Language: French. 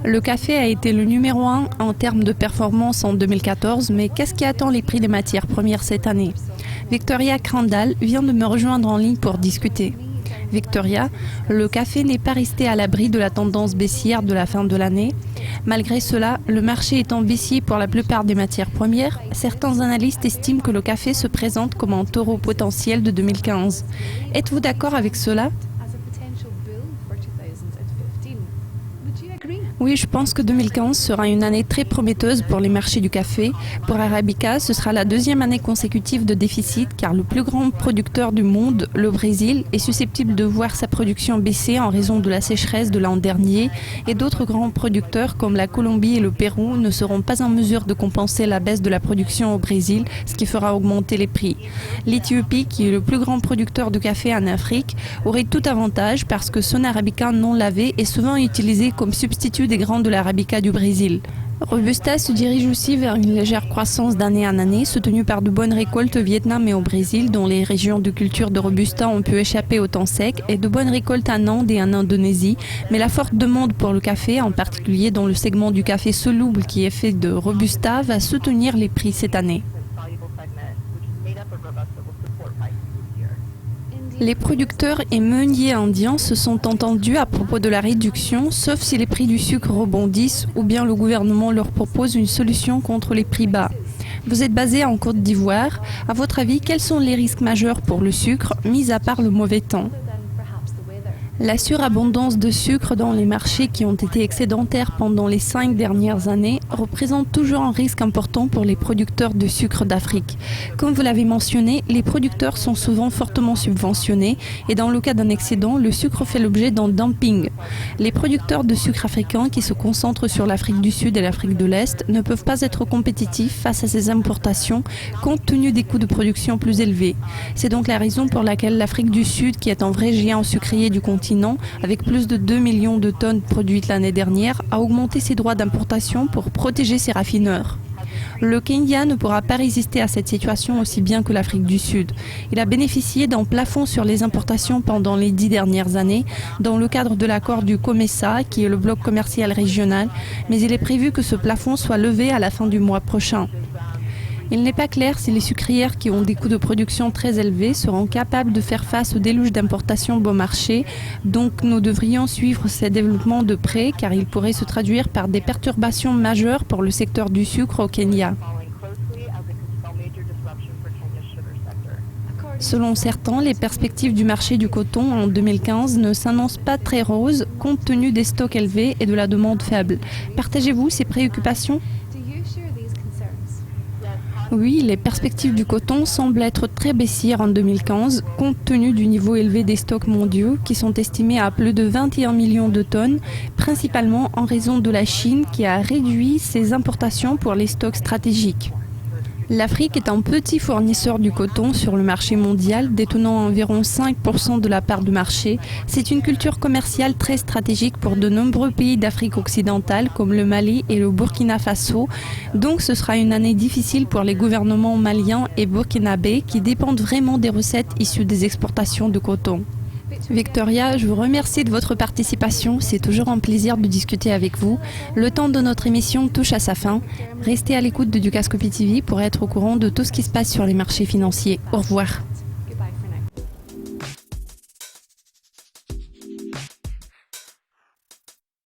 Le café a été le numéro 1 en termes de performance en 2014, mais qu'est-ce qui attend les prix des matières premières cette année? Victoria Crandall vient de me rejoindre en ligne pour discuter. Victoria, le café n'est pas resté à l'abri de la tendance baissière de la fin de l'année. Malgré cela, le marché étant baissier pour la plupart des matières premières, certains analystes estiment que le café se présente comme un taureau potentiel de 2015. Êtes-vous d'accord avec cela? Oui, je pense que 2015 sera une année très prometteuse pour les marchés du café. Pour Arabica, ce sera la deuxième année consécutive de déficit car le plus grand producteur du monde, le Brésil, est susceptible de voir sa production baisser en raison de la sécheresse de l'an dernier et d'autres grands producteurs comme la Colombie et le Pérou ne seront pas en mesure de compenser la baisse de la production au Brésil, ce qui fera augmenter les prix. L'Éthiopie, qui est le plus grand producteur de café en Afrique, aurait tout avantage parce que son Arabica non lavé est souvent utilisé comme substitut des grains de l'Arabica du Brésil. Robusta se dirige aussi vers une légère croissance d'année en année, soutenue par de bonnes récoltes au Vietnam et au Brésil, dont les régions de culture de Robusta ont pu échapper au temps sec, et de bonnes récoltes en Inde et en Indonésie. Mais la forte demande pour le café, en particulier dans le segment du café soluble qui est fait de Robusta, va soutenir les prix cette année. Les producteurs et meuniers indiens se sont entendus à propos de la réduction, sauf si les prix du sucre rebondissent ou bien le gouvernement leur propose une solution contre les prix bas. Vous êtes basé en Côte d'Ivoire. À votre avis, quels sont les risques majeurs pour le sucre, mis à part le mauvais temps? La surabondance de sucre dans les marchés qui ont été excédentaires pendant les 5 dernières années représente toujours un risque important pour les producteurs de sucre d'Afrique. Comme vous l'avez mentionné, les producteurs sont souvent fortement subventionnés et dans le cas d'un excédent, le sucre fait l'objet d'un dumping. Les producteurs de sucre africains qui se concentrent sur l'Afrique du Sud et l'Afrique de l'Est ne peuvent pas être compétitifs face à ces importations compte tenu des coûts de production plus élevés. C'est donc la raison pour laquelle l'Afrique du Sud, qui est un vrai géant sucrier du continent, avec plus de 2 millions de tonnes produites l'année dernière, a augmenté ses droits d'importation pour protéger ses raffineurs. Le Kenya ne pourra pas résister à cette situation aussi bien que l'Afrique du Sud. Il a bénéficié d'un plafond sur les importations pendant les 10 dernières années, dans le cadre de l'accord du COMESA, qui est le bloc commercial régional, mais il est prévu que ce plafond soit levé à la fin du mois prochain. Il n'est pas clair si les sucrières qui ont des coûts de production très élevés seront capables de faire face au déluge d'importations bon marché, donc nous devrions suivre ces développements de près car ils pourraient se traduire par des perturbations majeures pour le secteur du sucre au Kenya. Selon certains, les perspectives du marché du coton en 2015 ne s'annoncent pas très roses compte tenu des stocks élevés et de la demande faible. Partagez-vous ces préoccupations ? Oui, les perspectives du coton semblent être très baissières en 2015, compte tenu du niveau élevé des stocks mondiaux qui sont estimés à plus de 21 millions de tonnes, principalement en raison de la Chine qui a réduit ses importations pour les stocks stratégiques. L'Afrique est un petit fournisseur du coton sur le marché mondial, détenant environ 5% de la part du marché. C'est une culture commerciale très stratégique pour de nombreux pays d'Afrique occidentale comme le Mali et le Burkina Faso. Donc ce sera une année difficile pour les gouvernements maliens et burkinabés qui dépendent vraiment des recettes issues des exportations de coton. Victoria, je vous remercie de votre participation. C'est toujours un plaisir de discuter avec vous. Le temps de notre émission touche à sa fin. Restez à l'écoute de Dukascopy TV pour être au courant de tout ce qui se passe sur les marchés financiers. Au revoir.